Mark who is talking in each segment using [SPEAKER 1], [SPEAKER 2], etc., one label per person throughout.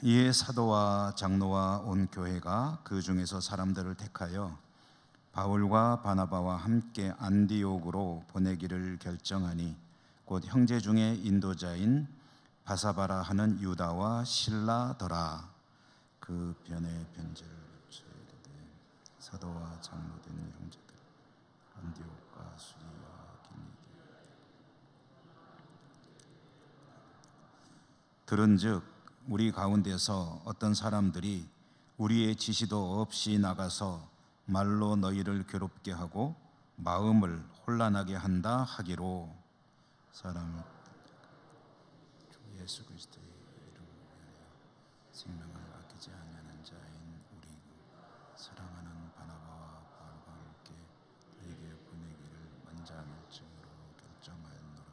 [SPEAKER 1] 이에 사도와 장로와 온 교회가 그 중에서 사람들을 택하여 바울과 바나바와 함께 안디옥으로 보내기를 결정하니, 곧 형제 중에 인도자인 바사바라 하는 유다와 실라더라. 그 변의 편지를 붙여야 되되 사도와 장로된 형제들 안디옥과 수리와 기니게 들은즉 우리 가운데서 어떤 사람들이 우리의 지시도 없이 나가서 말로 너희를 괴롭게 하고 마음을 혼란하게 한다 하기로, 사람을 주 예수 그리스도의 이름을 위하여 생명을 아끼지 아니하는 자인 우리 사랑하는 바나바와 바울과 함께 너희에게 보내기를 만장일증으로 결정하였노라.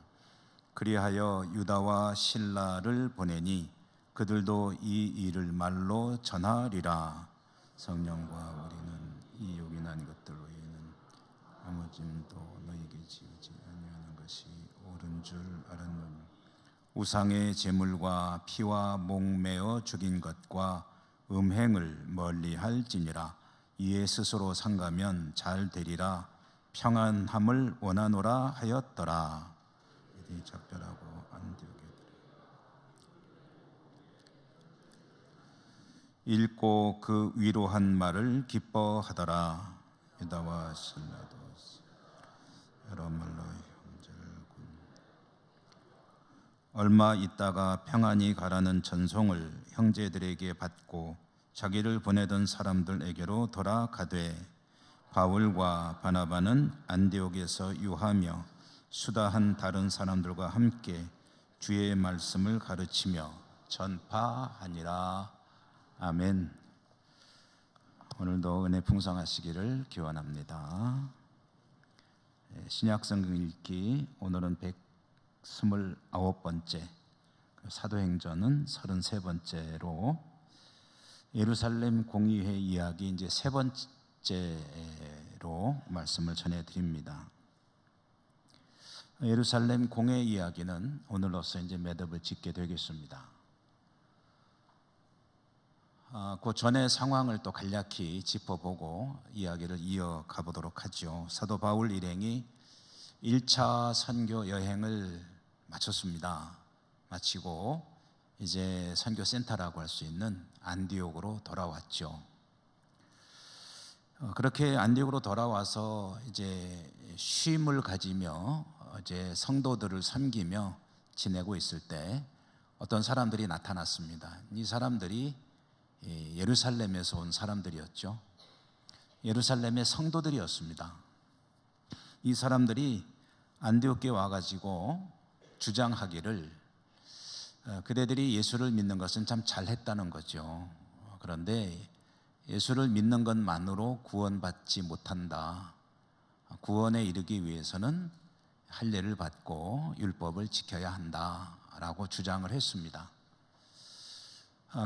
[SPEAKER 1] 그리하여 유다와 실라를 보내니 그들도 이 일을 말로 전하리라. 성령과 우리는 이 요긴한 것들 외에는 아무 짐도 너희에게 지우지 아니하는 것이 옳은 줄 알았노니, 우상의 제물과 피와 목매어 죽인 것과 음행을 멀리할지니라. 이에 스스로 상가면 잘 되리라. 평안함을 원하노라 하였더라. 이들이 작별하고 안디옥에 읽고 그 위로한 말을 기뻐하더라. 유다와 실라도 여러 말로 형제를 얼마 있다가 평안히 가라는 전송을 형제들에게 받고 자기를 보내던 사람들에게로 돌아가되, 바울과 바나바는 안디옥에서 유하며 수다한 다른 사람들과 함께 주의 말씀을 가르치며 전파하니라. 아멘. 오늘도 은혜 풍성하시기를 기원합니다. 신약 성경 읽기, 오늘은 129번째, 사도행전은 33번째로 예루살렘 공의회 이야기 이제 세 번째로 말씀을 전해드립니다. 예루살렘 공회 이야기는 오늘로서 이제 매듭을 짓게 되겠습니다. 그 전의 상황을 또 간략히 짚어보고 이야기를 이어가 보도록 하죠. 사도 바울 일행이 1차 선교 여행을 마쳤습니다. 마치고 이제 선교 센터라고 할 수 있는 안디옥으로 돌아왔죠. 그렇게 안디옥으로 돌아와서 이제 쉼을 가지며 이제 성도들을 섬기며 지내고 있을 때 어떤 사람들이 나타났습니다. 이 사람들이 예루살렘에서 온 사람들이었죠. 예루살렘의 성도들이었습니다. 이 사람들이 안디옥에 와가지고 주장하기를 그대들이 예수를 믿는 것은 참 잘했다는 거죠. 그런데 예수를 믿는 것만으로 구원받지 못한다. 구원에 이르기 위해서는 할례를 받고 율법을 지켜야 한다라고 주장을 했습니다.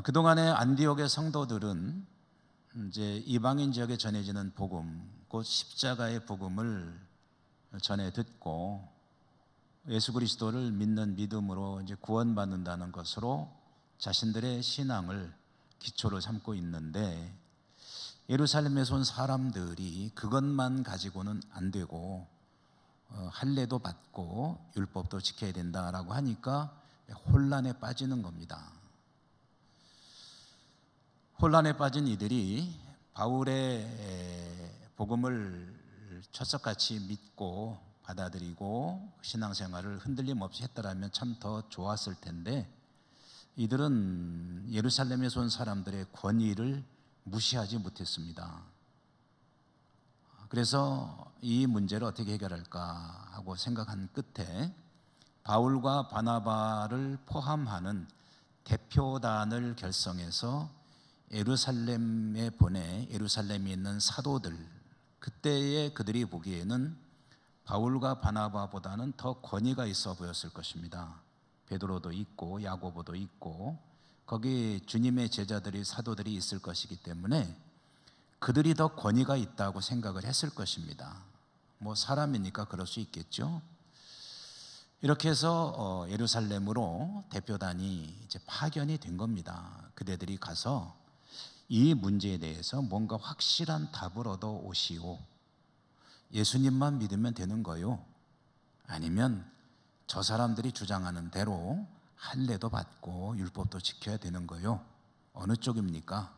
[SPEAKER 1] 그동안의 안디옥의 성도들은 이제 이방인 지역에 전해지는 복음, 곧 십자가의 복음을 전해 듣고 예수 그리스도를 믿는 믿음으로 이제 구원받는다는 것으로 자신들의 신앙을 기초로 삼고 있는데, 예루살렘에서 온 사람들이 그것만 가지고는 안 되고 할례도 받고 율법도 지켜야 된다라고 하니까 혼란에 빠지는 겁니다. 혼란에 빠진 이들이 바울의 복음을 철석같이 믿고 받아들이고 신앙생활을 흔들림 없이 했더라면 참 더 좋았을 텐데, 이들은 예루살렘에서 온 사람들의 권위를 무시하지 못했습니다. 그래서 이 문제를 어떻게 해결할까 하고 생각한 끝에 바울과 바나바를 포함하는 대표단을 결성해서 예루살렘에 보내 예루살렘에 있는 사도들, 그때에 그들이 보기에는 바울과 바나바보다는 더 권위가 있어 보였을 것입니다. 베드로도 있고 야고보도 있고 거기 주님의 제자들이 사도들이 있을 것이기 때문에 그들이 더 권위가 있다고 생각을 했을 것입니다. 뭐 사람이니까 그럴 수 있겠죠. 이렇게 해서 예루살렘으로 대표단이 이제 파견이 된 겁니다. 그대들이 가서 이 문제에 대해서 뭔가 확실한 답을 얻어 오시오. 예수님만 믿으면 되는 거요? 아니면 저 사람들이 주장하는 대로 할례도 받고 율법도 지켜야 되는 거요? 어느 쪽입니까?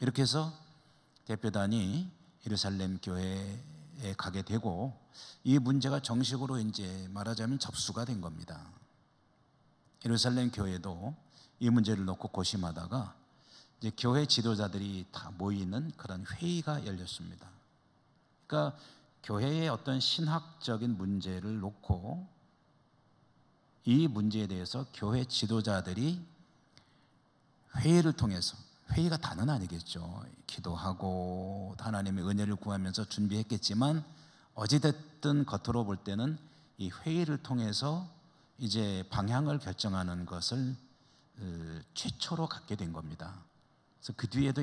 [SPEAKER 1] 이렇게 해서 대표단이 예루살렘 교회에 가게 되고 이 문제가 정식으로 이제 말하자면 접수가 된 겁니다. 예루살렘 교회도 이 문제를 놓고 고심하다가 이제 교회 지도자들이 다 모이는 그런 회의가 열렸습니다. 그러니까 교회의 어떤 신학적인 문제를 놓고 이 문제에 대해서 교회 지도자들이 회의를 통해서, 회의가 다는 아니겠죠. 기도하고 하나님의 은혜를 구하면서 준비했겠지만 어찌됐든 겉으로 볼 때는 이 회의를 통해서 이제 방향을 결정하는 것을 최초로 갖게 된 겁니다. 그래서 그 뒤에도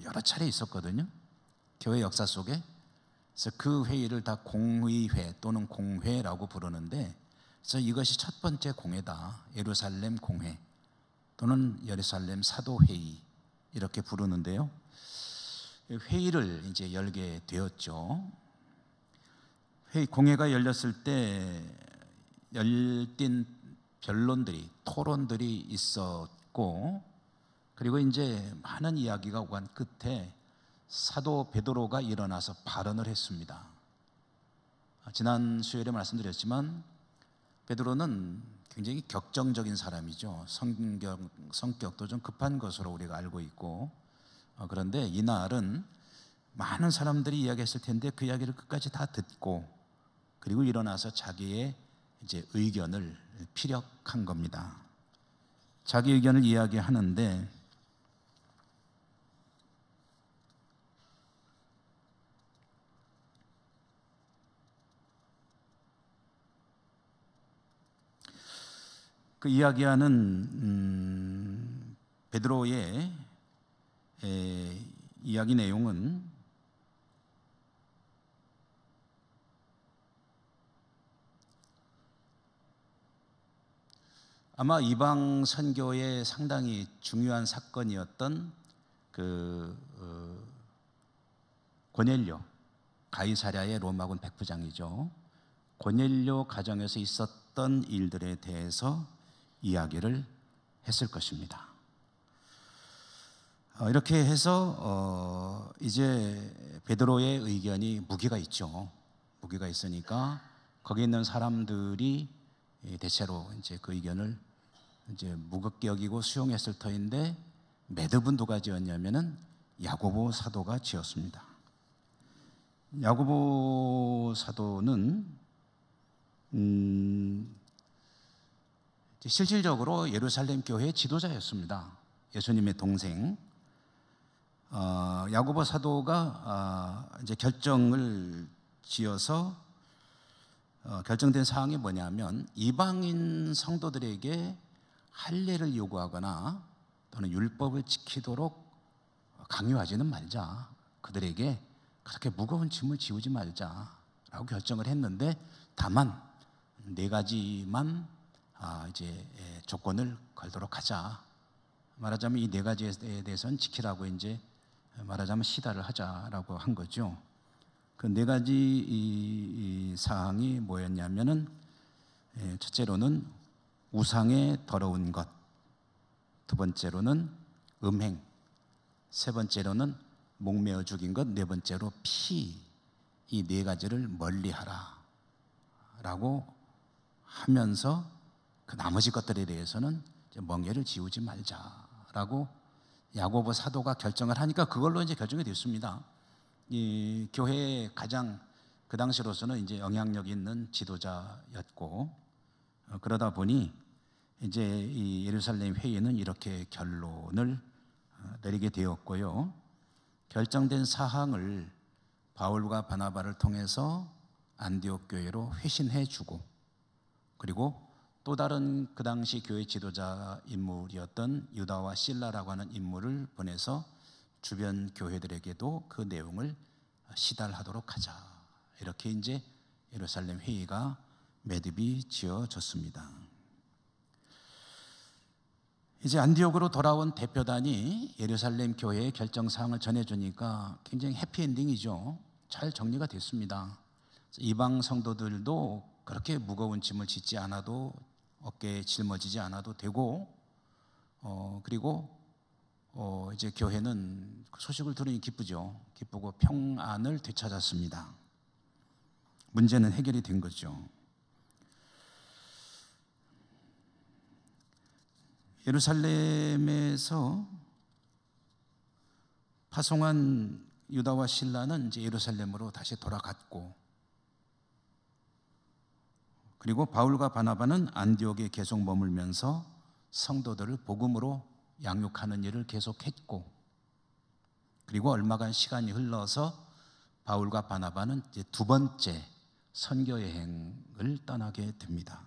[SPEAKER 1] 여러 차례 있었거든요. 교회 역사 속에. 그래서 그 회의를 다 공의회 또는 공회라고 부르는데, 그래서 이것이 첫 번째 공회다. 예루살렘 공회 또는 예루살렘 사도회의 이렇게 부르는데요. 회의를 이제 열게 되었죠. 공회가 열렸을 때 열띤 변론들이, 토론들이 있었고, 그리고 이제 많은 이야기가 오간 끝에 사도 베드로가 일어나서 발언을 했습니다. 지난 수요일에 말씀드렸지만 베드로는 굉장히 격정적인 사람이죠. 성격도 좀 급한 것으로 우리가 알고 있고, 그런데 이날은 많은 사람들이 이야기했을 텐데 그 이야기를 끝까지 다 듣고 그리고 일어나서 자기의 이제 의견을 피력한 겁니다. 자기 의견을 이야기하는데 그 이야기하는 베드로의 이야기 내용은 아마 이방 선교의 상당히 중요한 사건이었던 고넬료, 가이사랴의 로마군 백부장이죠. 고넬료 가정에서 있었던 일들에 대해서 이야기를 했을 것입니다. 이렇게 해서 이제 베드로의 의견이 무게가 있죠. 무게가 있으니까 거기 있는 사람들이 대체로 이제 그 의견을 이제 무겁게 여기고 수용했을 터인데 매듭은 누가 지었냐면은 야고보 사도가 지었습니다. 야고보 사도는 실질적으로 예루살렘 교회의 지도자였습니다. 예수님의 동생. 야고보 사도가 이제 결정을 지어서 결정된 사항이 뭐냐면 이방인 성도들에게 할례를 요구하거나 또는 율법을 지키도록 강요하지는 말자. 그들에게 그렇게 무거운 짐을 지우지 말자라고 결정을 했는데, 다만 네 가지만 이제 조건을 걸도록 하자. 말하자면 이 네 가지에 대해서는 지키라고 이제 말하자면 시다를 하자라고 한 거죠. 그 네 가지 이 사항이 뭐였냐면은 첫째로는 우상의 더러운 것, 두 번째로는 음행, 세 번째로는 목매어 죽인 것, 네 번째로 피, 이 네 가지를 멀리하라 라고 하면서 그 나머지 것들에 대해서는 멍에를 지우지 말자라고 야고보 사도가 결정을 하니까 그걸로 이제 결정이 됐습니다. 이 교회의 가장 그 당시로서는 이제 영향력 있는 지도자였고, 그러다 보니 이제 이 예루살렘 회의는 이렇게 결론을 내리게 되었고요. 결정된 사항을 바울과 바나바를 통해서 안디옥 교회로 회신해 주고, 그리고 또 다른 그 당시 교회 지도자 인물이었던 유다와 실라라고 하는 인물을 보내서 주변 교회들에게도 그 내용을 시달하도록 하자. 이렇게 이제 예루살렘 회의가 매듭이 지어졌습니다. 이제 안디옥으로 돌아온 대표단이 예루살렘 교회의 결정사항을 전해주니까 굉장히 해피엔딩이죠. 잘 정리가 됐습니다. 이방 성도들도 그렇게 무거운 짐을 짓지 않아도, 어깨에 짊어지지 않아도 되고, 그리고 이제 교회는 그 소식을 들으니 기쁘죠. 기쁘고 평안을 되찾았습니다. 문제는 해결이 된 거죠. 예루살렘에서 파송한 유다와 실라는 이제 예루살렘으로 다시 돌아갔고, 그리고 바울과 바나바는 안디옥에 계속 머물면서 성도들을 복음으로 양육하는 일을 계속했고, 그리고 얼마간 시간이 흘러서 바울과 바나바는 이제 두 번째 선교 여행을 떠나게 됩니다.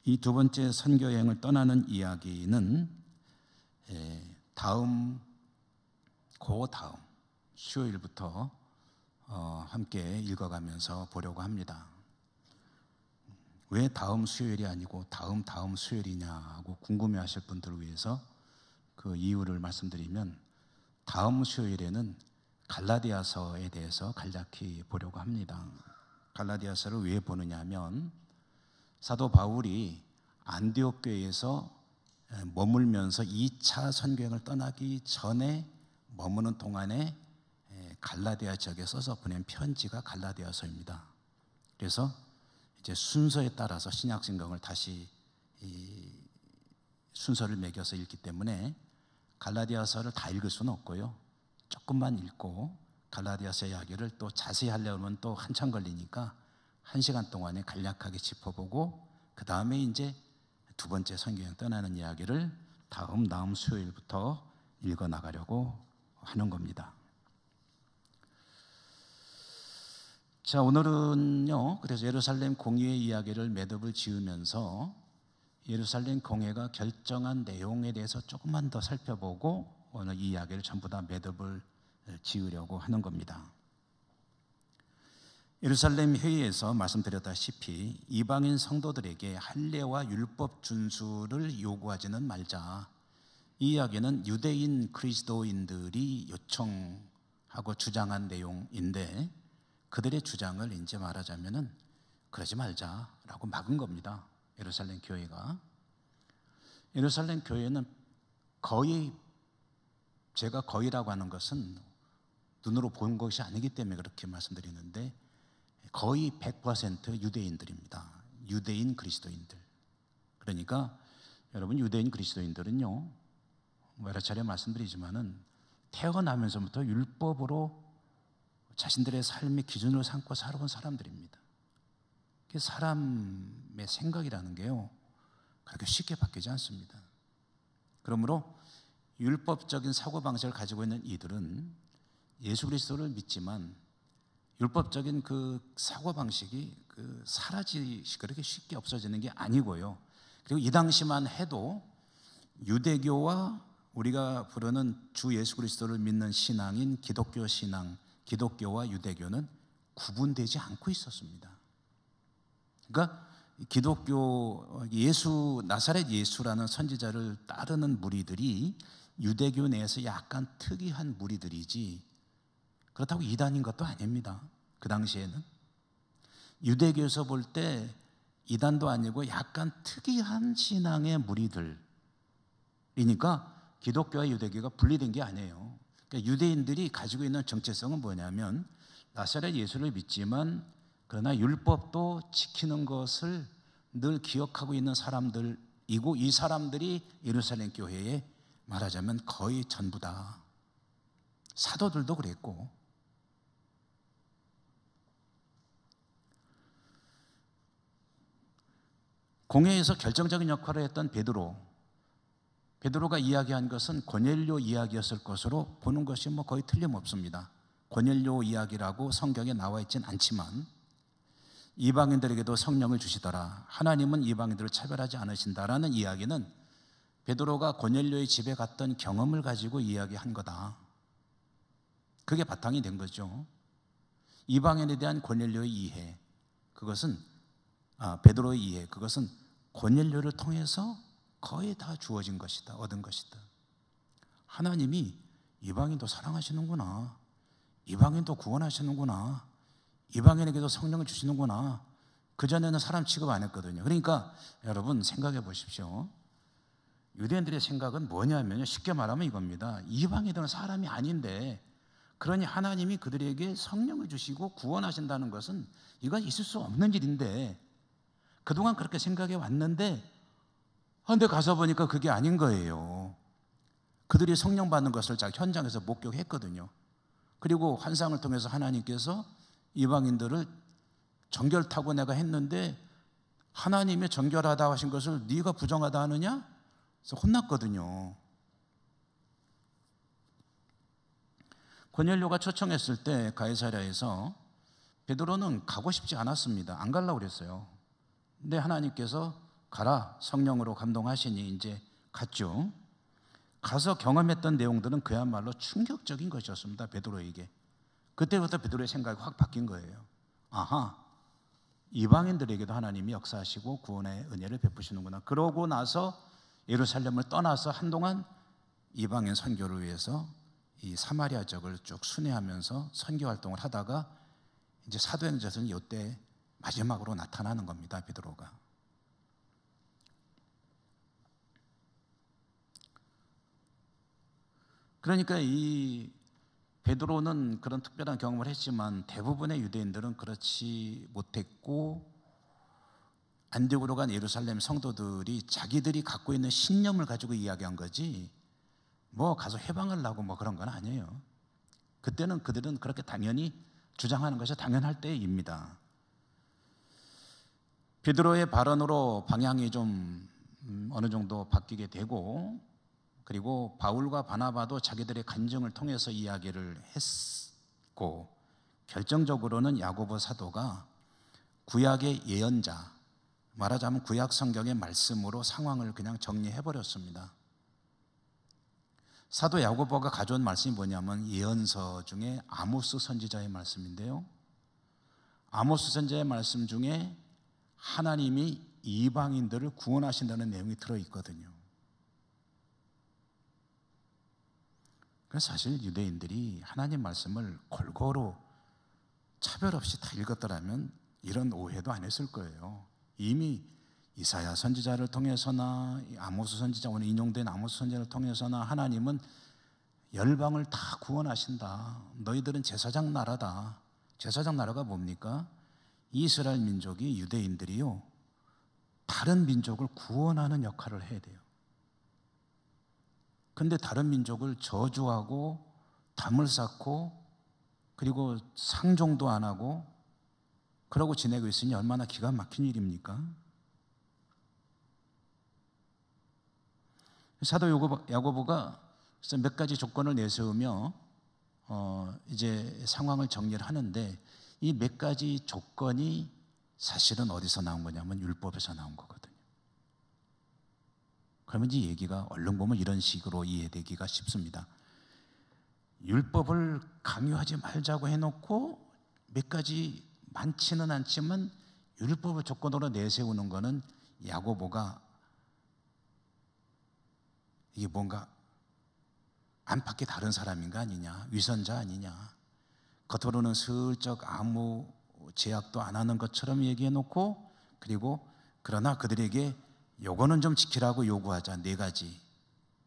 [SPEAKER 1] 이 두 번째 선교 여행을 떠나는 이야기는 다음 수요일부터 함께 읽어가면서 보려고 합니다. 왜 다음 수요일이 아니고 다음 수요일이냐고 궁금해하실 분들을 위해서 그 이유를 말씀드리면, 다음 수요일에는 갈라디아서에 대해서 간략히 보려고 합니다. 갈라디아서를 왜 보느냐 하면, 사도 바울이 안디옥 교회에서 머물면서 2차 선교행을 떠나기 전에 머무는 동안에 갈라디아 지역에 써서 보낸 편지가 갈라디아서입니다. 그래서 이제 순서에 따라서 신약성경을 다시 순서를 매겨서 읽기 때문에 갈라디아서를 다 읽을 수는 없고요. 조금만 읽고 갈라디아서 이야기를 또 자세히 하려면 또 한참 걸리니까 1시간 동안에 간략하게 짚어보고, 그 다음에 이제 두 번째 선교행 떠나는 이야기를 다음 수요일부터 읽어 나가려고 하는 겁니다. 자, 오늘은요, 그래서 예루살렘 공의회 이야기를 매듭을 지으면서 예루살렘 공회가 결정한 내용에 대해서 조금만 더 살펴보고 오늘 이 이야기를 전부 다 매듭을 지으려고 하는 겁니다. 예루살렘 회의에서 말씀드렸다시피 이방인 성도들에게 할례와 율법 준수를 요구하지는 말자, 이 이야기는 유대인 그리스도인들이 요청하고 주장한 내용인데, 그들의 주장을 이제 말하자면은 그러지 말자라고 막은 겁니다. 예루살렘 교회가. 예루살렘 교회는 거의, 제가 거의라고 하는 것은 눈으로 본 것이 아니기 때문에 그렇게 말씀드리는데, 거의 100% 유대인들입니다. 유대인 그리스도인들. 그러니까 여러분, 유대인 그리스도인들은요, 여러 차례 말씀드리지만은 태어나면서부터 율법으로 자신들의 삶의 기준으로 삼고 살아온 사람들입니다. 사람의 생각이라는 게요, 그렇게 쉽게 바뀌지 않습니다. 그러므로 율법적인 사고방식을 가지고 있는 이들은 예수 그리스도를 믿지만 율법적인 그 사고방식이 그렇게 쉽게 없어지는 게 아니고요. 그리고 이 당시만 해도 유대교와 우리가 부르는 주 예수 그리스도를 믿는 신앙인 기독교 신앙, 기독교와 유대교는 구분되지 않고 있었습니다. 그러니까 기독교 나사렛 예수라는 선지자를 따르는 무리들이 유대교 내에서 약간 특이한 무리들이지, 그렇다고 이단인 것도 아닙니다. 그 당시에는 유대교에서 볼 때 이단도 아니고 약간 특이한 신앙의 무리들이니까 기독교와 유대교가 분리된 게 아니에요. 그러니까 유대인들이 가지고 있는 정체성은 뭐냐면, 나사렛 예수를 믿지만 그러나 율법도 지키는 것을 늘 기억하고 있는 사람들이고, 이 사람들이 예루살렘 교회에 말하자면 거의 전부다. 사도들도 그랬고, 공회에서 결정적인 역할을 했던 베드로가 이야기한 것은 고넬료 이야기였을 것으로 보는 것이 거의 틀림없습니다. 고넬료 이야기라고 성경에 나와 있진 않지만, 이방인들에게도 성령을 주시더라, 하나님은 이방인들을 차별하지 않으신다라는 이야기는 베드로가 고넬료의 집에 갔던 경험을 가지고 이야기한 거다. 그게 바탕이 된 거죠. 이방인에 대한 고넬료의 이해, 그것은 베드로의 이해, 그것은 고넬료를 통해서 거의 다 주어진 것이다, 얻은 것이다. 하나님이 이방인도 사랑하시는구나, 이방인도 구원하시는구나, 이방인에게도 성령을 주시는구나. 그전에는 사람 취급 안 했거든요. 그러니까 여러분 생각해 보십시오. 유대인들의 생각은 뭐냐면요, 쉽게 말하면 이겁니다. 이방인들은 사람이 아닌데, 그러니 하나님이 그들에게 성령을 주시고 구원하신다는 것은 이건 있을 수 없는 일인데, 그동안 그렇게 생각해 왔는데, 그런데 가서 보니까 그게 아닌 거예요. 그들이 성령 받는 것을 제가 현장에서 목격했거든요. 그리고 환상을 통해서 하나님께서 이방인들을 정결타고 내가 했는데, 하나님이 정결하다 하신 것을 네가 부정하다 하느냐? 그래서 혼났거든요. 고넬료가 초청했을 때 가이사랴에서 베드로는 가고 싶지 않았습니다. 안 가려고 그랬어요. 근데 하나님께서 가라, 성령으로 감동하시니 이제 갔죠. 가서 경험했던 내용들은 그야말로 충격적인 것이었습니다. 베드로에게. 그때부터 베드로의 생각이 확 바뀐 거예요. 아하, 이방인들에게도 하나님이 역사하시고 구원의 은혜를 베푸시는구나. 그러고 나서 예루살렘을 떠나서 한동안 이방인 선교를 위해서 이 사마리아 지역을 쭉 순회하면서 선교 활동을 하다가 이제 사도행전은 이때 마지막으로 나타나는 겁니다. 베드로가. 그러니까 이 베드로는 그런 특별한 경험을 했지만 대부분의 유대인들은 그렇지 못했고, 안디옥으로 간 예루살렘 성도들이 자기들이 갖고 있는 신념을 가지고 이야기한 거지, 뭐 가서 해방을 하고 뭐 그런 건 아니에요. 그때는 그들은 그렇게 당연히 주장하는 것이 당연할 때입니다. 베드로의 발언으로 방향이 좀 어느 정도 바뀌게 되고, 그리고 바울과 바나바도 자기들의 간증을 통해서 이야기를 했고, 결정적으로는 야고보 사도가 구약의 예언자, 말하자면 구약 성경의 말씀으로 상황을 그냥 정리해버렸습니다. 사도 야고보가 가져온 말씀이 뭐냐면 예언서 중에 아모스 선지자의 말씀인데요, 아모스 선지자의 말씀 중에 하나님이 이방인들을 구원하신다는 내용이 들어있거든요. 그래서 사실 유대인들이 하나님 말씀을 골고루 차별 없이 다 읽었더라면 이런 오해도 안 했을 거예요. 이미 이사야 선지자를 통해서나 아모스 선지자, 오늘 인용된 아모스 선지자를 통해서나 하나님은 열방을 다 구원하신다. 너희들은 제사장 나라다. 제사장 나라가 뭡니까? 이스라엘 민족이, 유대인들이요, 다른 민족을 구원하는 역할을 해야 돼요. 근데 다른 민족을 저주하고 담을 쌓고 그리고 상종도 안 하고 그러고 지내고 있으니 얼마나 기가 막힌 일입니까? 사도 야고보가 몇 가지 조건을 내세우며 이제 상황을 정리를 하는데, 이 몇 가지 조건이 사실은 어디서 나온 거냐면 율법에서 나온 거거든요. 그러면 이 얘기가 얼른 보면 이런 식으로 이해되기가 쉽습니다. 율법을 강요하지 말자고 해놓고 몇 가지, 많지는 않지만 율법을 조건으로 내세우는 거는 야고보가 이게 뭔가 안팎이 다른 사람인가 아니냐, 위선자 아니냐, 겉으로는 슬쩍 아무 제약도 안 하는 것처럼 얘기해 놓고, 그리고 그러나 그들에게 요거는 좀 지키라고 요구하자. 네 가지.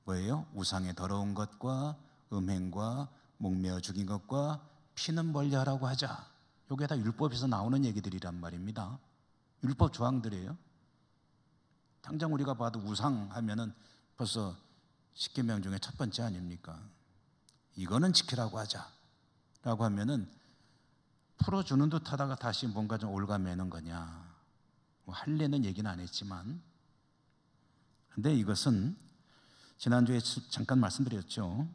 [SPEAKER 1] 뭐예요? 우상의 더러운 것과 음행과 목매어 죽인 것과 피는 멀리하라고 하자. 요게 다 율법에서 나오는 얘기들이란 말입니다. 율법 조항들이에요. 당장 우리가 봐도 우상 하면은 벌써 10계명 중에 첫 번째 아닙니까? 이거는 지키라고 하자 라고 하면은 풀어주는 듯 하다가 다시 뭔가 좀 올가매는 거냐, 뭐 할래는 얘기는 안 했지만, 근데 이것은 지난주에 잠깐 말씀드렸죠.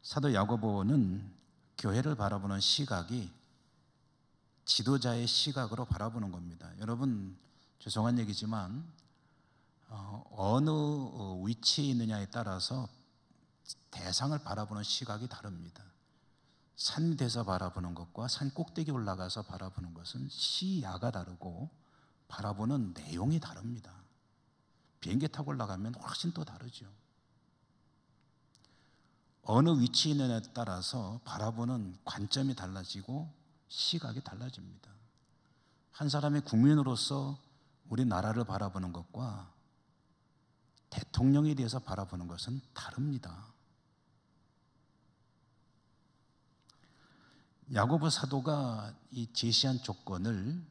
[SPEAKER 1] 사도 야고보는 교회를 바라보는 시각이 지도자의 시각으로 바라보는 겁니다. 여러분, 죄송한 얘기지만 어느 위치에 있느냐에 따라서 대상을 바라보는 시각이 다릅니다. 산 밑에서 바라보는 것과 산 꼭대기 올라가서 바라보는 것은 시야가 다르고 바라보는 내용이 다릅니다. 비행기 타고 올라가면 훨씬 또 다르죠. 어느 위치에 있느냐에 따라서 바라보는 관점이 달라지고 시각이 달라집니다. 한 사람의 국민으로서 우리나라를 바라보는 것과 대통령에 대해서 바라보는 것은 다릅니다. 야고보 사도가 이 제시한 조건을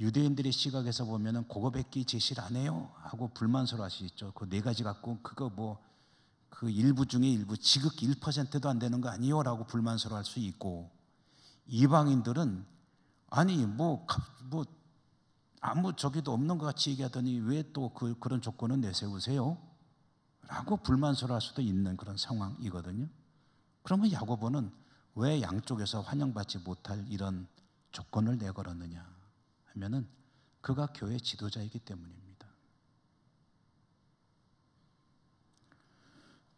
[SPEAKER 1] 유대인들의 시각에서 보면은 그거밖에 제시를 안 해요 하고 불만스러워 하시죠. 그 네 가지 갖고 그거 뭐 그 일부 중에 일부 지극히 1%도 안 되는 거 아니요 라고 불만스러워 할 수 있고, 이방인들은 아니 뭐 아무 저기도 없는 것 같이 얘기하더니 왜 또 그런 조건을 내세우세요? 라고 불만스러워 할 수도 있는 그런 상황이거든요. 그러면 야고보는 왜 양쪽에서 환영받지 못할 이런 조건을 내걸었느냐 하면은 그가 교회 지도자이기 때문입니다.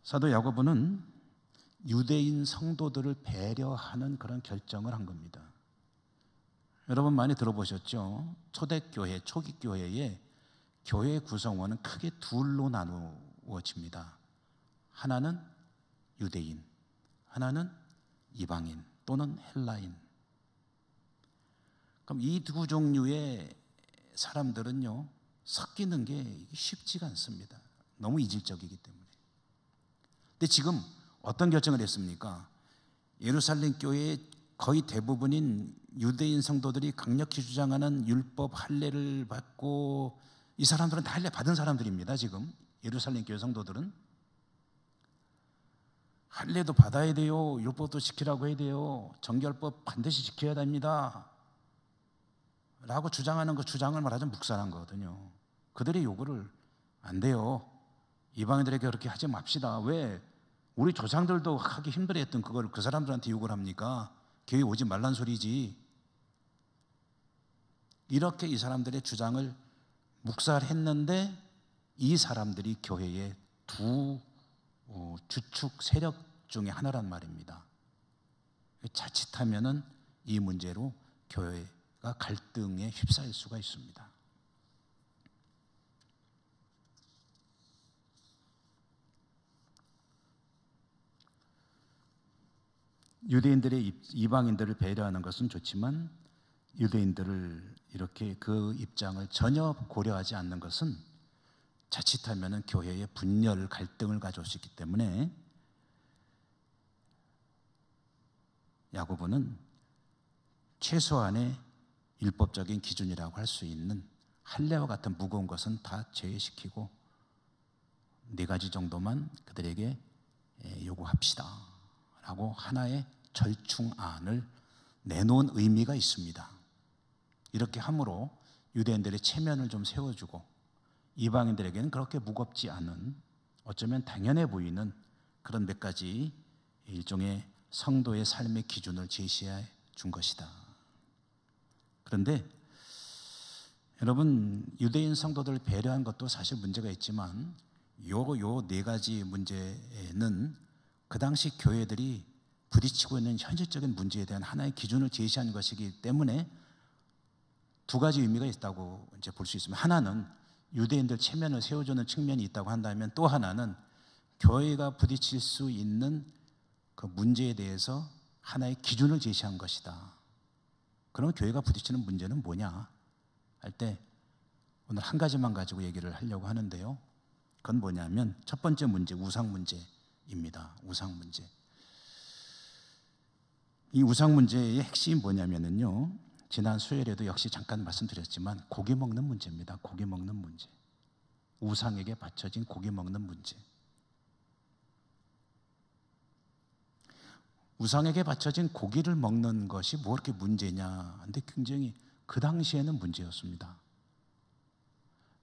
[SPEAKER 1] 사도 야고보는 유대인 성도들을 배려하는 그런 결정을 한 겁니다. 여러분 많이 들어보셨죠? 초대교회, 초기교회의 교회 구성원은 크게 둘로 나누어집니다. 하나는 유대인, 하나는 이방인 또는 헬라인. 그럼 이 두 종류의 사람들은요, 섞이는 게 쉽지가 않습니다. 너무 이질적이기 때문에. 근데 지금 어떤 결정을 했습니까? 예루살렘 교회의 거의 대부분인 유대인 성도들이 강력히 주장하는 율법 할례를 받고, 이 사람들은 다 할례 받은 사람들입니다. 지금 예루살렘 교회 성도들은 할례도 받아야 돼요, 율법도 지키라고 해야 돼요, 정결법 반드시 지켜야 됩니다 라고 주장하는 그 주장을 말하자면 묵살한 거거든요. 그들의 요구를 안 돼요, 이방인들에게 그렇게 하지 맙시다. 왜? 우리 조상들도 하기 힘들어했던 그걸 그 사람들한테 요구를 합니까? 교회 오지 말란 소리지. 이렇게 이 사람들의 주장을 묵살했는데, 이 사람들이 교회의 두 주축 세력 중에 하나란 말입니다. 자칫하면은 이 문제로 교회가 갈등에 휩싸일 수가 있습니다. 유대인들의 이방인들을 배려하는 것은 좋지만 유대인들을 이렇게 그 입장을 전혀 고려하지 않는 것은 자칫하면 교회의 분열, 갈등을 가져올 수 있기 때문에 야고보는 최소한의 율법적인 기준이라고 할 수 있는 할례와 같은 무거운 것은 다 제외시키고 네 가지 정도만 그들에게 요구합시다 라고 하나의 절충안을 내놓은 의미가 있습니다. 이렇게 함으로 유대인들의 체면을 좀 세워주고 이방인들에게는 그렇게 무겁지 않은, 어쩌면 당연해 보이는 그런 몇 가지 일종의 성도의 삶의 기준을 제시해 준 것이다. 그런데 여러분, 유대인 성도들을 배려한 것도 사실 문제가 있지만 요 네 가지 문제는 그 당시 교회들이 부딪히고 있는 현실적인 문제에 대한 하나의 기준을 제시한 것이기 때문에 두 가지 의미가 있다고 이제 볼 수 있습니다. 하나는 유대인들 체면을 세워주는 측면이 있다고 한다면, 또 하나는 교회가 부딪힐 수 있는 그 문제에 대해서 하나의 기준을 제시한 것이다. 그러면 교회가 부딪히는 문제는 뭐냐 할 때 오늘 한 가지만 가지고 얘기를 하려고 하는데요. 그건 뭐냐면 첫 번째 문제, 우상 문제입니다. 우상 문제. 이 우상 문제의 핵심이 뭐냐면요, 지난 수요일에도 역시 잠깐 말씀드렸지만 고기 먹는 문제입니다. 고기 먹는 문제. 우상에게 바쳐진 고기 먹는 문제. 우상에게 바쳐진 고기를 먹는 것이 뭐 그렇게 문제냐? 근데 굉장히 그 당시에는 문제였습니다.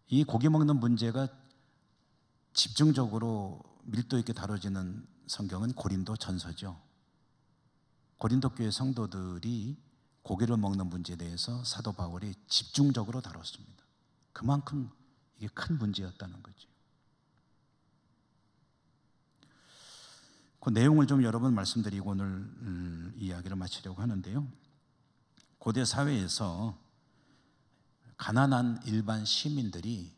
[SPEAKER 1] 이 고기 먹는 문제가 집중적으로 밀도 있게 다뤄지는 성경은 고린도 전서죠. 고린도 교회 성도들이 고기를 먹는 문제에 대해서 사도 바울이 집중적으로 다뤘습니다. 그만큼 이게 큰 문제였다는 거죠. 그 내용을 좀 여러 번 말씀드리고 오늘 이야기를 마치려고 하는데요. 고대 사회에서 가난한 일반 시민들이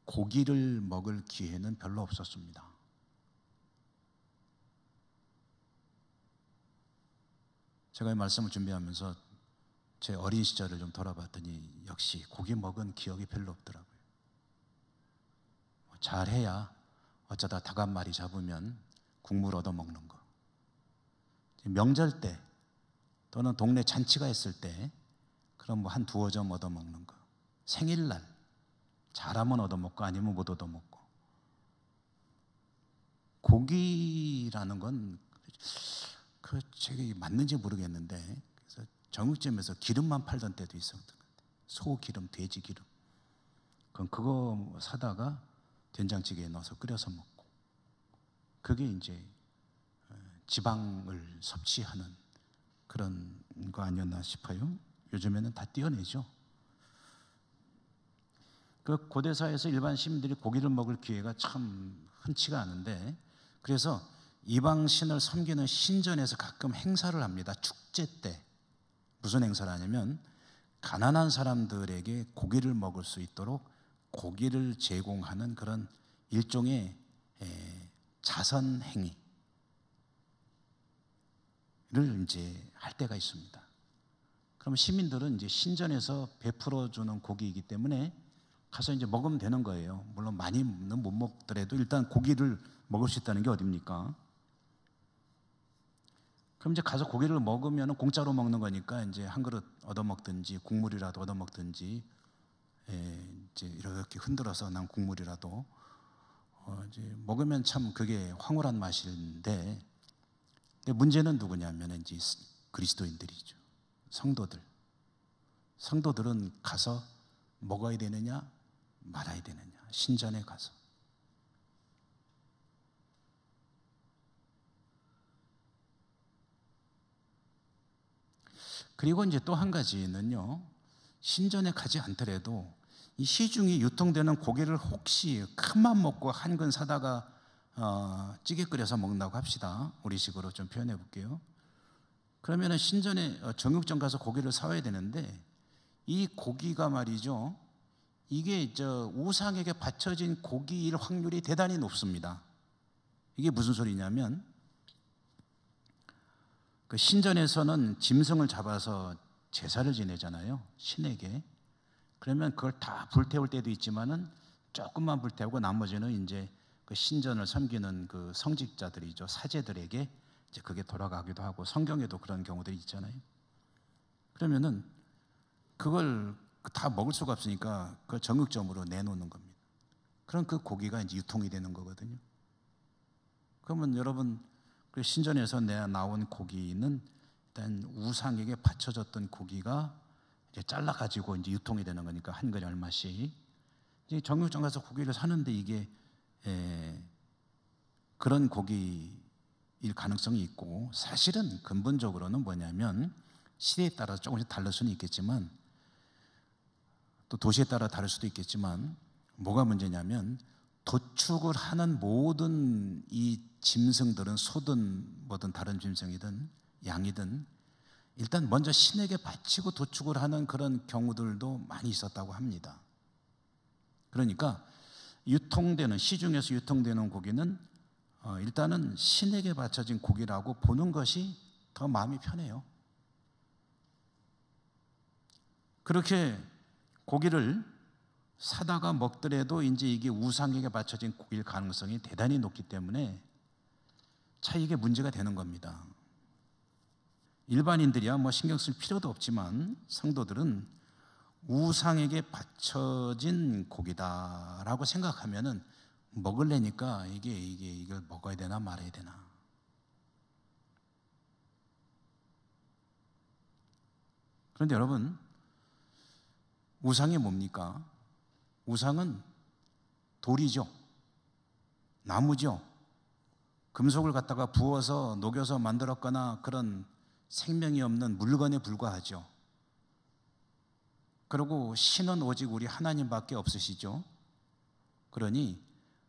[SPEAKER 1] 고기를 먹을 기회는 별로 없었습니다. 제가 이 말씀을 준비하면서 제 어린 시절을 좀 돌아봤더니 역시 고기 먹은 기억이 별로 없더라고요. 잘해야 어쩌다 닭 한 마리 잡으면 국물 얻어 먹는 거, 명절 때 또는 동네 잔치가 있을 때 그럼 뭐 한 두어 점 얻어 먹는 거, 생일날 잘하면 얻어 먹고 아니면 못 얻어 먹고. 고기라는 건 그 제가 맞는지 모르겠는데, 그래서 정육점에서 기름만 팔던 때도 있었던 것 같아요. 소 기름, 돼지 기름. 그럼 그거 사다가 된장찌개에 넣어서 끓여서 먹고, 그게 이제 지방을 섭취하는 그런 거 아니었나 싶어요. 요즘에는 다 떼어내죠. 그 고대사에서 일반 시민들이 고기를 먹을 기회가 참 흔치가 않은데, 그래서 이방 신을 섬기는 신전에서 가끔 행사를 합니다. 축제 때. 무슨 행사를 하냐면 가난한 사람들에게 고기를 먹을 수 있도록 고기를 제공하는 그런 일종의 자선 행위를 이제 할 때가 있습니다. 그럼 시민들은 이제 신전에서 베풀어 주는 고기이기 때문에 가서 이제 먹으면 되는 거예요. 물론 많이는 못 먹더라도 일단 고기를 먹을 수 있다는 게 어딥니까? 그럼 이제 가서 고기를 먹으면 공짜로 먹는 거니까 이제 한 그릇 얻어 먹든지 국물이라도 얻어 먹든지, 이제 이렇게 흔들어서 난 국물이라도 이제 먹으면 참 그게 황홀한 맛인데, 근데 문제는 누구냐면 이제 그리스도인들이죠. 성도들은 가서 먹어야 되느냐 말아야 되느냐, 신전에 가서. 그리고 이제 또 한 가지는요, 신전에 가지 않더라도 이 시중에 유통되는 고기를 혹시 큰맘 먹고 한 근 사다가 찌개 끓여서 먹는다고 합시다. 우리식으로 좀 표현해 볼게요. 그러면은 신전에 정육점 가서 고기를 사와야 되는데, 이 고기가 말이죠, 이게 우상에게 바쳐진 고기일 확률이 대단히 높습니다. 이게 무슨 소리냐면, 그 신전에서는 짐승을 잡아서 제사를 지내잖아요, 신에게. 그러면 그걸 다 불태울 때도 있지만은 조금만 불태우고 나머지는 이제 그 신전을 섬기는 그 성직자들이죠, 사제들에게 이제 그게 돌아가기도 하고, 성경에도 그런 경우들이 있잖아요. 그러면은 그걸 다 먹을 수가 없으니까 그 정육점으로 내놓는 겁니다. 그럼 그 고기가 이제 유통이 되는 거거든요. 그러면 여러분, 그 신전에서 나온 고기는 일단 우상에게 바쳐졌던 고기가 이제 잘라가지고 이제 유통이 되는 거니까 한 근에 얼마씩. 이제 정육점 가서 고기를 사는데 이게 그런 고기일 가능성이 있고, 사실은 근본적으로는 뭐냐면 시대에 따라 조금씩 다를 수는 있겠지만, 또 도시에 따라 다를 수도 있겠지만, 뭐가 문제냐면 도축을 하는 모든 이 짐승들은, 소든 뭐든 다른 짐승이든 양이든, 일단 먼저 신에게 바치고 도축을 하는 그런 경우들도 많이 있었다고 합니다. 그러니까 시중에서 유통되는 고기는 일단은 신에게 바쳐진 고기라고 보는 것이 더 마음이 편해요. 그렇게 고기를 사다가 먹더라도 이제 이게 우상에게 바쳐진 고기일 가능성이 대단히 높기 때문에 이게 문제가 되는 겁니다. 일반인들이야 뭐 신경 쓸 필요도 없지만, 성도들은 우상에게 바쳐진 고기다라고 생각하면은 먹으려니까 이걸 먹어야 되나 말아야 되나. 그런데 여러분, 우상이 뭡니까? 우상은 돌이죠, 나무죠, 금속을 갖다가 부어서 녹여서 만들었거나 그런 생명이 없는 물건에 불과하죠. 그리고 신은 오직 우리 하나님밖에 없으시죠. 그러니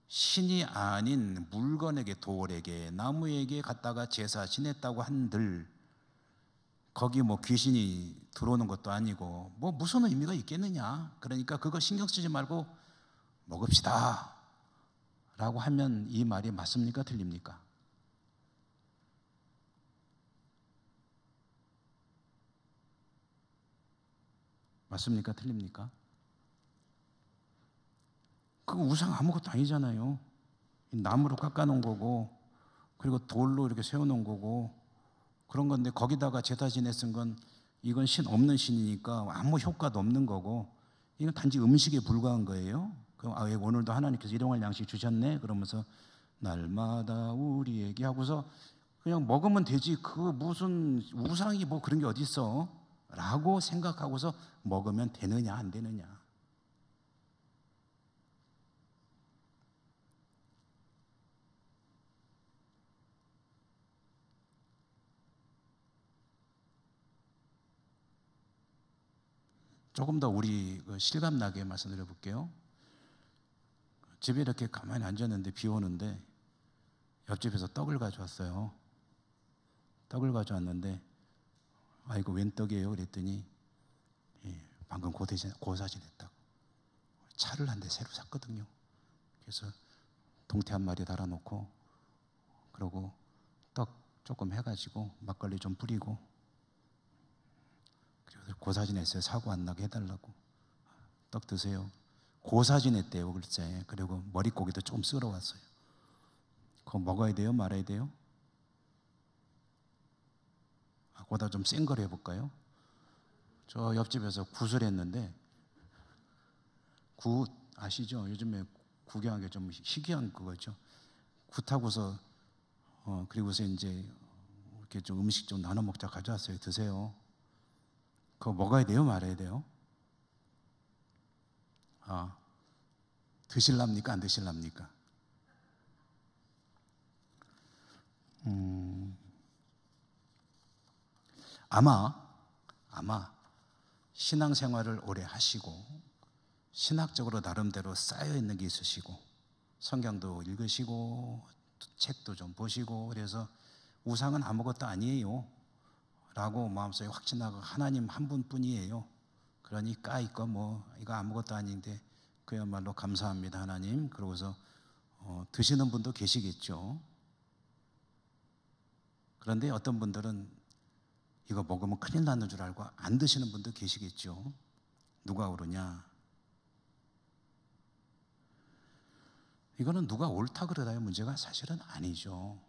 [SPEAKER 1] 신이 아닌 물건에게, 돌에게, 나무에게 갖다가 제사 지냈다고 한들 거기 뭐 귀신이 들어오는 것도 아니고 뭐 무슨 의미가 있겠느냐. 그러니까 그거 신경 쓰지 말고 먹읍시다 라고 하면 이 말이 맞습니까? 틀립니까? 맞습니까? 틀립니까? 그거 우상 아무것도 아니잖아요. 나무로 깎아놓은 거고, 그리고 돌로 이렇게 세워놓은 거고, 그런 건데 거기다가 제사 지내 쓴 건 이건 신 없는 신이니까 아무 효과도 없는 거고, 이건 단지 음식에 불과한 거예요. 그럼 오늘도 하나님께서 일용할 양식 주셨네 그러면서 날마다 우리에게 하고서 그냥 먹으면 되지, 그 무슨 우상이 뭐 그런 게 어디 있어 라고 생각하고서 먹으면 되느냐 안 되느냐. 조금 더 우리 실감나게 말씀드려 볼게요. 집에 이렇게 가만히 앉았는데 비 오는데 옆집에서 떡을 가져왔어요. 떡을 가져왔는데 이거 웬 떡이에요? 그랬더니 방금 고사진 했다고. 차를 한 대 새로 샀거든요. 그래서 동태 한 마리 달아놓고 그러고 떡 조금 해가지고 막걸리 좀 뿌리고 그래서 고사진 했어요. 사고 안 나게 해달라고. 떡 드세요. 고사진 했대요 글쎄. 그리고 머릿고기도 조금 썰어왔어요. 그거 먹어야 돼요? 말아야 돼요? 그보다 좀 센 걸 해볼까요? 저 옆집에서 굿을 했는데, 굿 아시죠? 요즘에 구경하기 좀 희귀한 그거죠. 굿하고서 그리고서 이제 이렇게 좀 음식 좀 나눠 먹자 가져왔어요. 드세요. 그거 먹어야 돼요? 말아야 돼요? 드실랍니까? 안 드실랍니까? 아마 신앙생활을 오래 하시고 신학적으로 나름대로 쌓여 있는 게 있으시고 성경도 읽으시고 책도 좀 보시고 그래서 우상은 아무것도 아니에요 라고 마음속에 확신하고 하나님 한 분뿐이에요. 그러니까 이거 아무것도 아닌데 그야말로 감사합니다 하나님. 그러고서 드시는 분도 계시겠죠. 그런데 어떤 분들은 이거 먹으면 큰일 나는 줄 알고 안 드시는 분도 계시겠죠. 누가 그러냐? 이거는 누가 옳다 그러다의 문제가 사실은 아니죠.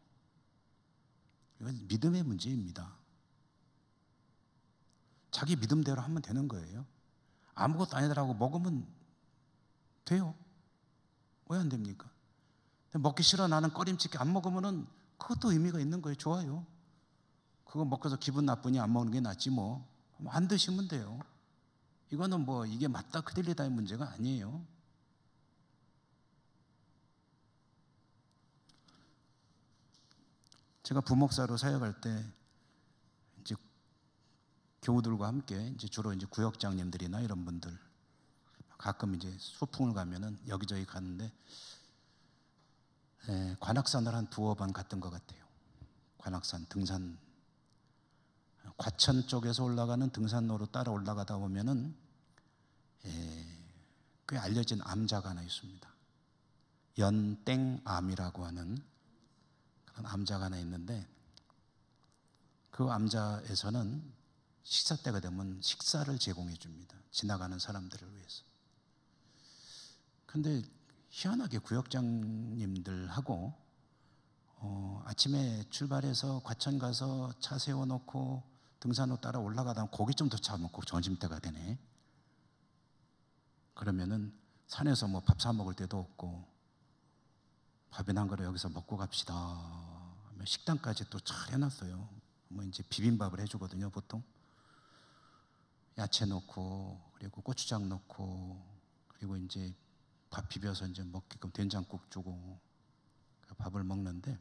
[SPEAKER 1] 이건 믿음의 문제입니다. 자기 믿음대로 하면 되는 거예요. 아무것도 아니더라고 먹으면 돼요. 왜 안 됩니까? 먹기 싫어 나는 꺼림칙해 안 먹으면은 그것도 의미가 있는 거예요. 좋아요. 그거 먹어서 기분 나쁘니 안 먹는 게 낫지 뭐. 안 드시면 돼요. 이거는 뭐 이게 맞다 그들리다의 문제가 아니에요. 제가 부목사로 사역할 때 이제 교우들과 함께 이제 주로 이제 구역장님들이나 이런 분들 가끔 이제 소풍을 가면은 여기저기 가는데 관악산을 한 두어 번 갔던 것 같아요. 관악산 등산 과천 쪽에서 올라가는 등산로로 따라 올라가다 보면은 꽤 알려진 암자가 하나 있습니다. 연땡암이라고 하는 그런 암자가 하나 있는데 그 암자에서는 식사 때가 되면 식사를 제공해 줍니다. 지나가는 사람들을 위해서. 근데 희한하게 구역장님들하고 아침에 출발해서 과천 가서 차 세워놓고 등산로 따라 올라가다 고기 좀 더 차먹고 점심때가 되네. 그러면은 산에서 뭐 밥 사 먹을 때도 없고 밥이나 한 그릇 여기서 먹고 갑시다. 식당까지 또 잘 해놨어요. 뭐 이제 비빔밥을 해주거든요, 보통. 야채 넣고 그리고 고추장 넣고 그리고 이제 밥 비벼서 이제 먹게끔 된장국 주고 밥을 먹는데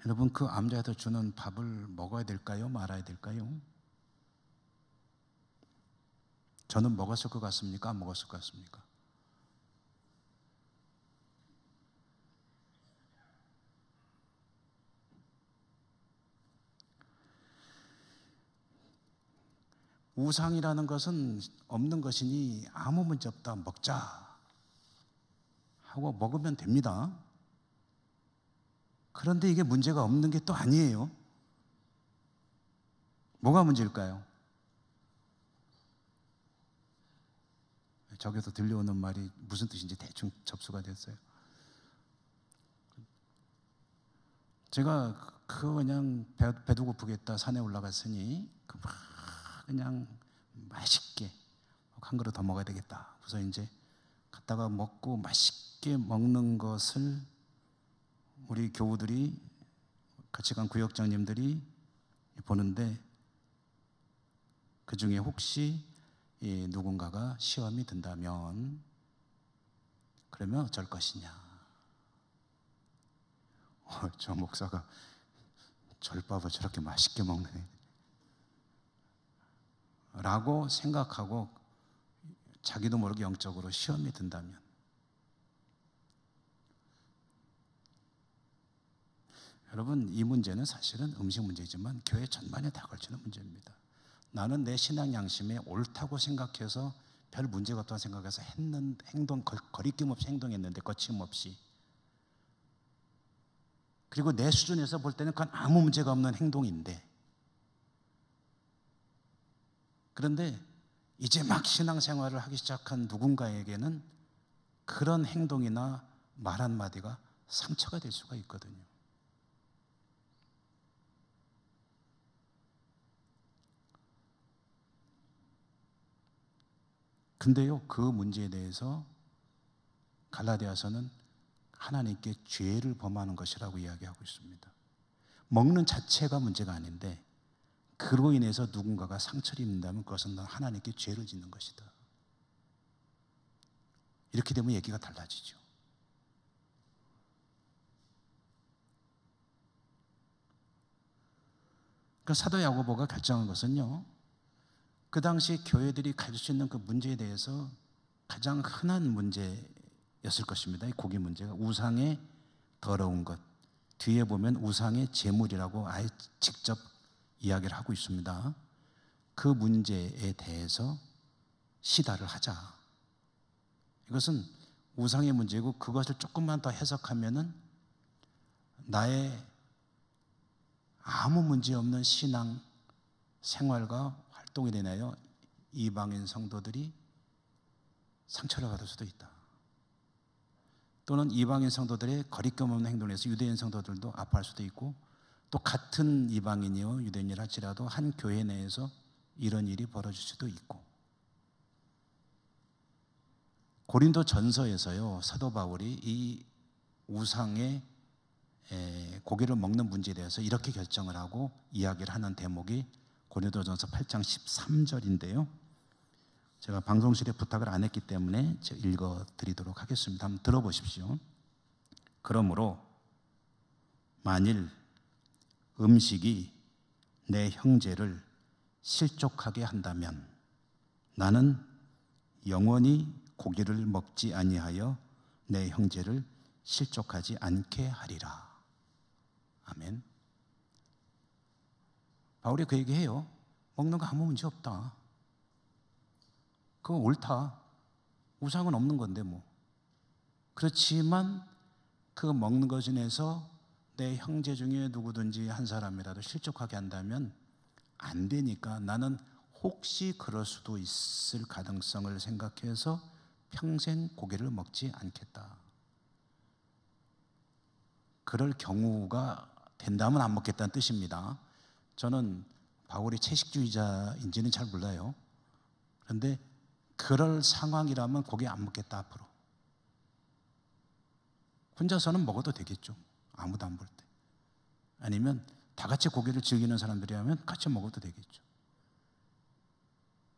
[SPEAKER 1] 여러분 그 암자에서 주는 밥을 먹어야 될까요? 말아야 될까요? 저는 먹었을 것 같습니까? 안 먹었을 것 같습니까? 우상이라는 것은 없는 것이니 아무 문제 없다, 먹자 하고 먹으면 됩니다. 그런데 이게 문제가 없는 게 또 아니에요. 뭐가 문제일까요? 저기서 들려오는 말이 무슨 뜻인지 대충 접수가 됐어요. 제가 그냥 배도 고프겠다 산에 올라갔으니 그냥 맛있게 한 그릇 더 먹어야 되겠다. 그래서 이제 갔다가 먹고 맛있게 먹는 것을 우리 교우들이 같이 간 구역장님들이 보는데 그 중에 혹시 누군가가 시험이 든다면 그러면 어쩔 것이냐. 저 목사가 절밥을 저렇게 맛있게 먹네 라고 생각하고 자기도 모르게 영적으로 시험이 든다면, 여러분 이 문제는 사실은 음식 문제지만 교회 전반에 다 걸치는 문제입니다. 나는 내 신앙 양심에 옳다고 생각해서 별 문제가 없다고 생각해서 했는 행동, 거리낌 없이 행동했는데 거침없이, 그리고 내 수준에서 볼 때는 그건 아무 문제가 없는 행동인데, 그런데 이제 막 신앙생활을 하기 시작한 누군가에게는 그런 행동이나 말 한마디가 상처가 될 수가 있거든요. 근데요, 그 문제에 대해서 갈라디아서는 하나님께 죄를 범하는 것이라고 이야기하고 있습니다. 먹는 자체가 문제가 아닌데 그로 인해서 누군가가 상처를 입는다면 그것은 하나님께 죄를 짓는 것이다. 이렇게 되면 얘기가 달라지죠. 그러니까 사도 야고보가 결정한 것은요, 그 당시 교회들이 가질 수 있는 그 문제에 대해서 가장 흔한 문제였을 것입니다. 이 고기 문제가 우상의 더러운 것, 뒤에 보면 우상의 제물이라고 아예 직접 이야기를 하고 있습니다. 그 문제에 대해서 시다를 하자. 이것은 우상의 문제고 그것을 조금만 더 해석하면은 나의 아무 문제 없는 신앙 생활과 활동이 되나요? 이방인 성도들이 상처를 받을 수도 있다. 또는 이방인 성도들의 거리낌 없는 행동을 해서 유대인 성도들도 아파할 수도 있고, 또 같은 이방인이요 유대인이라 할지라도 한 교회 내에서 이런 일이 벌어질 수도 있고. 고린도 전서에서요 사도 바울이 이 우상의 고기를 먹는 문제에 대해서 이렇게 결정을 하고 이야기를 하는 대목이 고린도전서 8장 13절인데요 제가 방송실에 부탁을 안 했기 때문에 제가 읽어드리도록 하겠습니다. 한번 들어보십시오. 그러므로 만일 음식이 내 형제를 실족하게 한다면 나는 영원히 고기를 먹지 아니하여 내 형제를 실족하지 않게 하리라. 아멘. 바울이 그 얘기해요. 먹는 거 아무 문제 없다. 그거 옳다. 우상은 없는 건데 뭐. 그렇지만 그 먹는 것 중에서 내 형제 중에 누구든지 한 사람이라도 실족하게 한다면 안 되니까 나는 혹시 그럴 수도 있을 가능성을 생각해서 평생 고기를 먹지 않겠다. 그럴 경우가 된다면 안 먹겠다는 뜻입니다. 저는 바울이 채식주의자인지는 잘 몰라요. 그런데 그럴 상황이라면 고기 안 먹겠다 앞으로. 혼자서는 먹어도 되겠죠. 아무도 안 볼 때. 아니면 다 같이 고기를 즐기는 사람들이라면 같이 먹어도 되겠죠.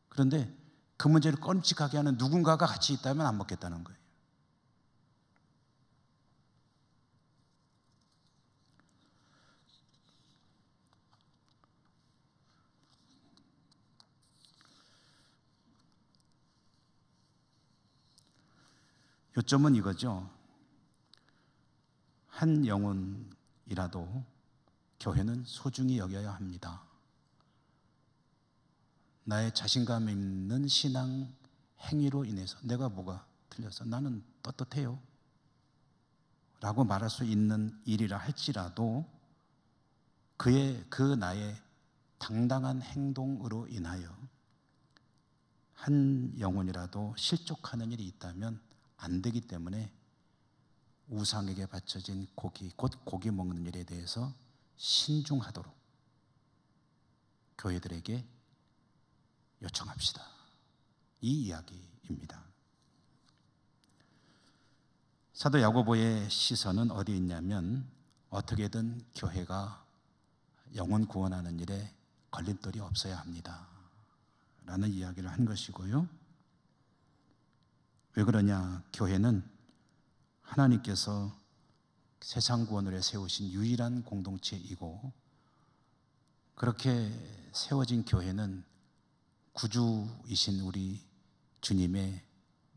[SPEAKER 1] 그런데 그 문제를 끔찍하게 하는 누군가가 같이 있다면 안 먹겠다는 거예요. 요점은 이거죠. 한 영혼이라도 교회는 소중히 여겨야 합니다. 나의 자신감 있는 신앙 행위로 인해서 내가 뭐가 틀려서 나는 떳떳해요 라고 말할 수 있는 일이라 할지라도 그 나의 당당한 행동으로 인하여 한 영혼이라도 실족하는 일이 있다면 안 되기 때문에 우상에게 바쳐진 고기, 곧 고기 먹는 일에 대해서 신중하도록 교회들에게 요청합시다. 이 이야기입니다. 사도 야고보의 시선은 어디에 있냐면 어떻게든 교회가 영혼 구원하는 일에 걸림돌이 없어야 합니다 라는 이야기를 한 것이고요. 왜 그러냐? 교회는 하나님께서 세상 구원을 위해 세우신 유일한 공동체이고 그렇게 세워진 교회는 구주이신 우리 주님의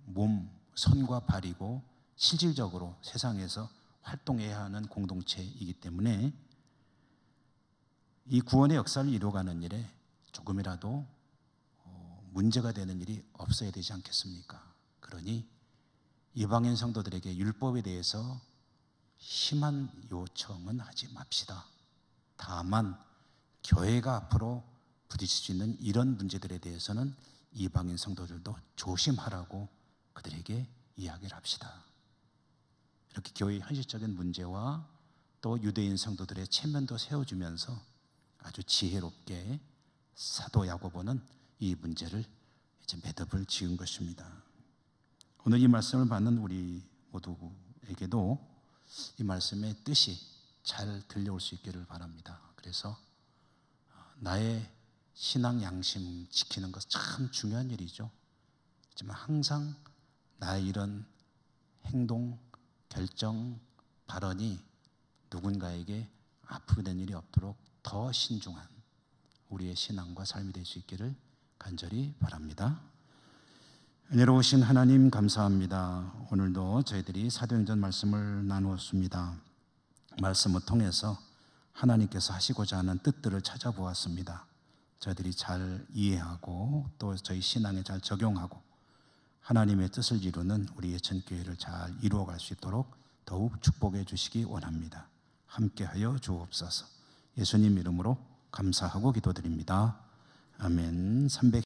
[SPEAKER 1] 몸, 손과 발이고 실질적으로 세상에서 활동해야 하는 공동체이기 때문에 이 구원의 역사를 이루어가는 일에 조금이라도 문제가 되는 일이 없어야 되지 않겠습니까? 그러니 이방인 성도들에게 율법에 대해서 심한 요청은 하지 맙시다. 다만 교회가 앞으로 부딪힐 수 있는 이런 문제들에 대해서는 이방인 성도들도 조심하라고 그들에게 이야기를 합시다. 이렇게 교회의 현실적인 문제와 또 유대인 성도들의 체면도 세워주면서 아주 지혜롭게 사도 야고보는 이 문제를 이제 매듭을 지은 것입니다. 오늘 이 말씀을 받는 우리 모두에게도 이 말씀의 뜻이 잘 들려올 수 있기를 바랍니다. 그래서 나의 신앙 양심 지키는 것 참 중요한 일이죠. 하지만 항상 나의 이런 행동, 결정, 발언이 누군가에게 아프게 된 일이 없도록 더 신중한 우리의 신앙과 삶이 될 수 있기를 간절히 바랍니다. 은혜로우신 하나님 감사합니다. 오늘도 저희들이 사도행전 말씀을 나누었습니다. 말씀을 통해서 하나님께서 하시고자 하는 뜻들을 찾아보았습니다. 저희들이 잘 이해하고 또 저희 신앙에 잘 적용하고 하나님의 뜻을 이루는 우리 예천교회를 잘 이루어갈 수 있도록 더욱 축복해 주시기 원합니다. 함께하여 주옵소서. 예수님 이름으로 감사하고 기도드립니다. 아멘.